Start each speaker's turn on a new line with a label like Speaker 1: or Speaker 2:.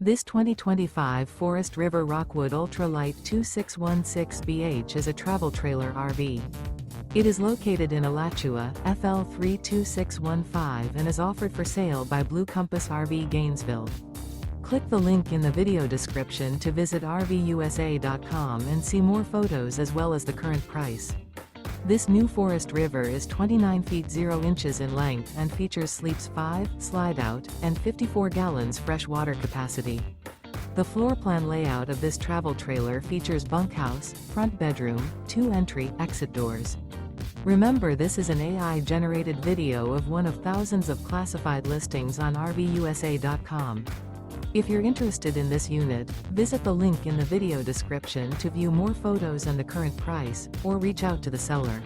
Speaker 1: This 2025 Forest River Rockwood Ultra Lite 2616BH is a travel trailer RV. It is located in Alachua, FL 32615 and is offered for sale by Blue Compass RV Gainesville. Click the link in the video description to visit RVUSA.com and see more photos as well as the current price. This new Forest River is 29 feet 0 inches in length and features sleeps 5, slide-out, and 54 gallons fresh water capacity. The floor plan layout of this travel trailer features bunkhouse, front bedroom, 2 entry/exit doors. Remember, this is an AI-generated video of one of thousands of classified listings on RVUSA.com. If you're interested in this unit, visit the link in the video description to view more photos and the current price, or reach out to the seller.